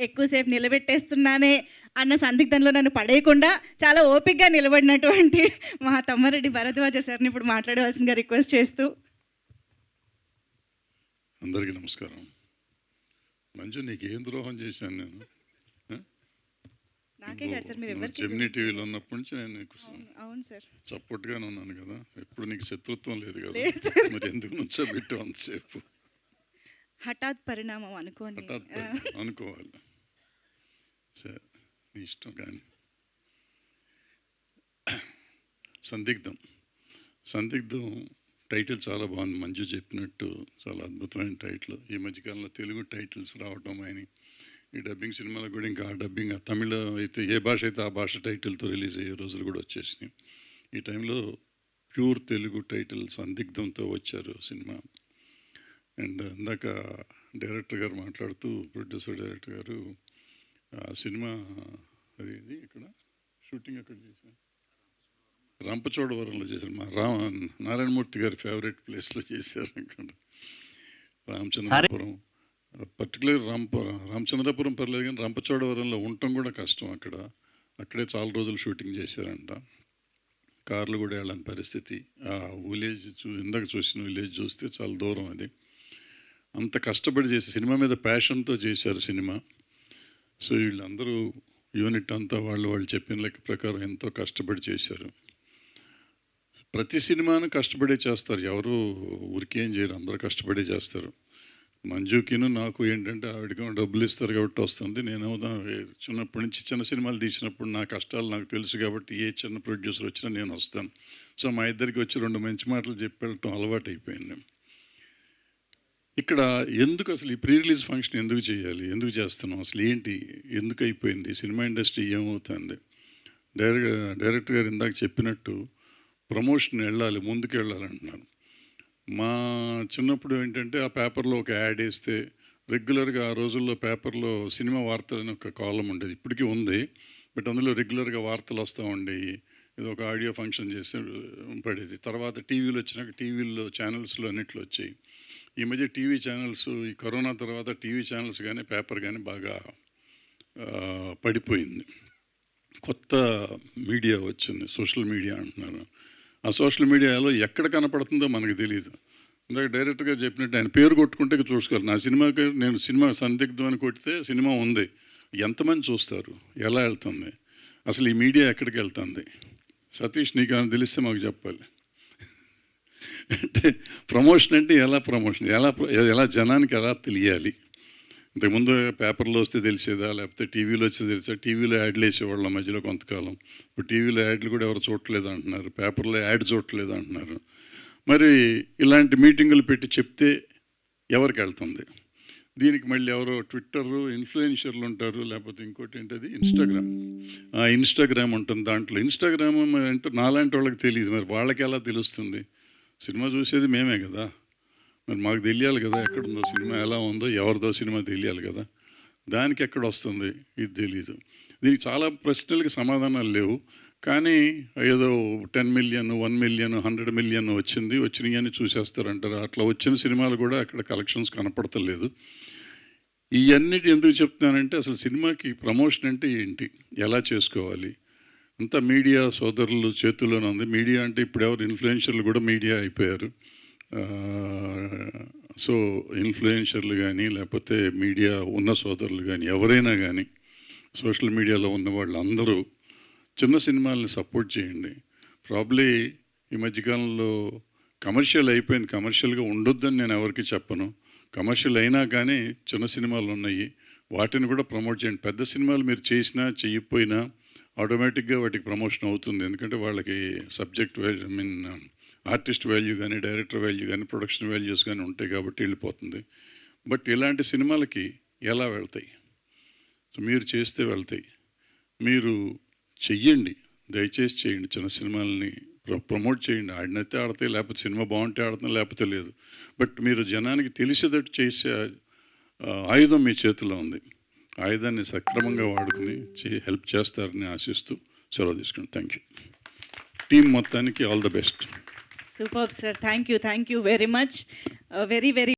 ఎక్కువసేపు నిలబెట్టేస్తున్నానే అన్న సందిగ్ధంలో నన్ను పడేయకుండా చాలా ఓపికగా నిలబడినటువంటి మా తమ్మారెడ్డి భరద్వాజ సార్ని ఇప్పుడు మాట్లాడవలసిందిగా రిక్వెస్ట్ చేస్తూ. అందరికీ నమస్కారం. మంజు, నీకు ఏం ద్రోహం చేశాను నేను? నాకే కాదు సార్, మీరు ఎవరికి జెమినీ టీవీలో ఉన్నప్పటి నుంచి నేను నీకు అవును సార్ సపోర్ట్గానే ఉన్నాను కదా, ఎప్పుడు నీకు శత్రుత్వం లేదు కదా, మరి ఎందుకు నుంచో పెట్టు అంతసేపు? హఠాత్ పరిణామం అనుకోని అనుకోవాలి, సరే నీ ఇష్టం. కానీ సందిగ్ధం టైటిల్ చాలా బాగుంది. మంజు చెప్పినట్టు చాలా అద్భుతమైన టైటిల్. ఈ మధ్యకాలంలో తెలుగు టైటిల్స్ రావటం అని, ఈ డబ్బింగ్ సినిమాలో కూడా ఇంకా ఆ డబ్బింగ్ తమిళ అయితే ఏ భాష అయితే ఆ భాష టైటిల్తో రిలీజ్ అయ్యే రోజులు కూడా వచ్చేసినాయి. ఈ టైంలో ప్యూర్ తెలుగు టైటిల్ సందిగ్ధంతో వచ్చారు సినిమా. అండ్ ఇందాక డైరెక్టర్ గారు మాట్లాడుతూ, ప్రొడ్యూసర్ డైరెక్టర్ గారు ఆ సినిమా అది ఇక్కడ షూటింగ్ అక్కడ చేశారు, రంపచోడవరంలో చేశారు. మా నారాయణమూర్తి గారి ఫేవరెట్ ప్లేస్లో చేశారు. అక్కడ రామచంద్రపురం, పర్టికులర్ రామచంద్రపురం పర్లేదు, కానీ రంపచోడవరంలో ఉండటం కూడా కష్టం. అక్కడే చాలా రోజులు షూటింగ్ చేశారంట. కార్లు కూడా వెళ్ళని పరిస్థితి. ఆ విలేజ్ ఇందాక చూసిన విలేజ్ చూస్తే చాలా దూరం. అది అంత కష్టపడి చేసి సినిమా మీద ప్యాషన్తో చేశారు సినిమా. సో వీళ్ళందరూ యూనిట్ అంతా వాళ్ళు చెప్పిన లెక్క ప్రకారం ఎంతో కష్టపడి చేశారు. ప్రతి సినిమాను కష్టపడే చేస్తారు, ఎవరు ఊరికేం చేయరు, అందరూ కష్టపడే చేస్తారు. మంజుకిను నాకు ఏంటంటే ఆవిడకి డబ్బులు ఇస్తారు కాబట్టి వస్తుంది. నేను చిన్నప్పటి నుంచి చిన్న సినిమాలు తీసినప్పుడు నా కష్టాలు నాకు తెలుసు కాబట్టి ఏ చిన్న ప్రొడ్యూసర్ వచ్చినా నేను వస్తాను. సో మా ఇద్దరికి వచ్చి 2 మంచి మాటలు చెప్పడం అలవాటు అయిపోయింది. ఇక్కడ ఎందుకు అసలు ఈ ప్రీ రిలీజ్ ఫంక్షన్ ఎందుకు చేయాలి, ఎందుకు చేస్తున్నాం, అసలు ఏంటి, ఎందుకు అయిపోయింది, సినిమా ఇండస్ట్రీ ఏమవుతుంది? డైరెక్టర్ గారు ఇందాక చెప్పినట్టు ప్రమోషన్ వెళ్ళాలి, ముందుకు వెళ్ళాలంటున్నారు. మా చిన్నప్పుడు ఏంటంటే ఆ పేపర్లో ఒక యాడ్ వేస్తే రెగ్యులర్గా ఆ రోజుల్లో పేపర్లో సినిమా వార్తలు అని ఒక కాలం ఉండేది, ఇప్పటికీ ఉంది. బట్ అందులో రెగ్యులర్గా వార్తలు వస్తూ ఉండేవి. ఇది ఒక ఆడియో ఫంక్షన్ చేస్తే పడేది. తర్వాత టీవీలో వచ్చినాక టీవీల్లో ఛానల్స్లో అన్నిట్లో వచ్చాయి. ఈ మధ్య టీవీ ఛానల్స్, ఈ కరోనా తర్వాత టీవీ ఛానల్స్ కానీ పేపర్ కానీ బాగా పడిపోయింది. కొత్త మీడియా వచ్చింది, సోషల్ మీడియా అంటున్నారు. ఆ సోషల్ మీడియాలో ఎక్కడ కనపడుతుందో మనకు తెలియదు. ఇందాక డైరెక్ట్గా చెప్పినట్టు ఆయన పేరు కొట్టుకుంటే చూసుకోవాలి. నా సినిమాకి నేను సినిమా సందిగ్ధం అని కొడితే సినిమా ఉంది, ఎంతమంది చూస్తారు, ఎలా వెళ్తుంది, అసలు ఈ మీడియా ఎక్కడికి వెళ్తుంది? సతీష్, నీకు అని తెలిస్తే మాకు చెప్పాలి. అంటే ప్రమోషన్ అంటే ఎలా ప్రమోషన్, ఎలా జనానికి ఎలా తెలియాలి? ఇంతకుముందు పేపర్లో వస్తే తెలిసేదా, లేకపోతే టీవీలో వస్తే తెలిసా? టీవీలో యాడ్లు వేసేవాళ్ళం మధ్యలో కొంతకాలం. ఇప్పుడు టీవీలో యాడ్లు కూడా ఎవరు చూడట్లేదు అంటున్నారు, పేపర్లో యాడ్ చూడట్లేదు అంటున్నారు. మరి ఇలాంటి మీటింగులు పెట్టి చెప్తే ఎవరికి వెళ్తుంది? దీనికి మళ్ళీ ఎవరో ట్విట్టరు ఇన్ఫ్లుయెన్షర్లు ఉంటారు, లేకపోతే ఇంకోటి ఏంటది ఇన్స్టాగ్రామ్ ఉంటుంది. దాంట్లో ఇన్స్టాగ్రామ్ అంటే నాలాంటి వాళ్ళకి తెలియదు, మరి వాళ్ళకి ఎలా తెలుస్తుంది? సినిమా చూసేది మేమే కదా, మరి మాకు తెలియాలి కదా ఎక్కడుందో సినిమా, ఎలా ఉందో, ఎవరిదో సినిమా తెలియాలి కదా. దానికి ఎక్కడ వస్తుంది ఇది తెలీదు. దీనికి చాలా ప్రశ్నలకి సమాధానాలు లేవు. కానీ ఏదో 10 మిలియన్ 1 మిలియన్ 100 మిలియన్ వచ్చినాయి అని చూసేస్తారంటారు. అట్లా వచ్చిన సినిమాలు కూడా అక్కడ కలెక్షన్స్ కనపడతలేదు. ఇవన్నిటి ఎందుకు చెప్తున్నానంటే అసలు సినిమాకి ప్రమోషన్ అంటే ఏంటి, ఎలా చేసుకోవాలి, అంతా మీడియా సోదరులు చేతుల్లోనే ఉంది. మీడియా అంటే ఇప్పుడు ఎవరు ఇన్ఫ్లుయెన్షర్లు కూడా మీడియా అయిపోయారు. సో ఇన్ఫ్లుయెన్షర్లు కానీ లేకపోతే మీడియా ఉన్న సోదరులు కానీ ఎవరైనా కానీ సోషల్ మీడియాలో ఉన్న వాళ్ళు అందరూ చిన్న సినిమాలని సపోర్ట్ చేయండి. ప్రాబ్లీ ఈ మధ్యకాలంలో కమర్షియల్ అయిపోయింది, కమర్షియల్గా ఉండొద్దని నేను ఎవరికి చెప్పను. కమర్షియల్ అయినా కానీ చిన్న సినిమాలు ఉన్నాయి, వాటిని కూడా ప్రమోట్ చేయండి. పెద్ద సినిమాలు మీరు చేసినా చేయకపోయినా ఆటోమేటిక్గా వాటికి ప్రమోషన్ అవుతుంది. ఎందుకంటే వాళ్ళకి సబ్జెక్ట్ ఆర్టిస్ట్ వాల్యూ కానీ డైరెక్టర్ వాల్యూ కానీ ప్రొడక్షన్ వాల్యూస్ కానీ ఉంటాయి కాబట్టి వెళ్ళిపోతుంది. బట్ ఇలాంటి సినిమాలకి ఎలా వెళ్తాయి? సో మీరు చేస్తే వెళ్తాయి. మీరు చెయ్యండి, దయచేసి చేయండి. చిన్న సినిమాలని ప్రమోట్ చేయండి. ఆడినైతే ఆడతాయి, లేకపోతే సినిమా బాగుంటే ఆడుతుంది, లేకపోతే లేదు. బట్ మీరు జనానికి తెలిసేటట్టు చేసే ఆయుధం మీ చేతిలో ఉంది. ఆయుధాన్ని సక్రమంగా వాడుకుని హెల్ప్ చేస్తారని ఆశిస్తూ సెలవు తీసుకున్నాను. Thank you. టీం మొత్తానికి all the best. Super sir, thank you very much. Very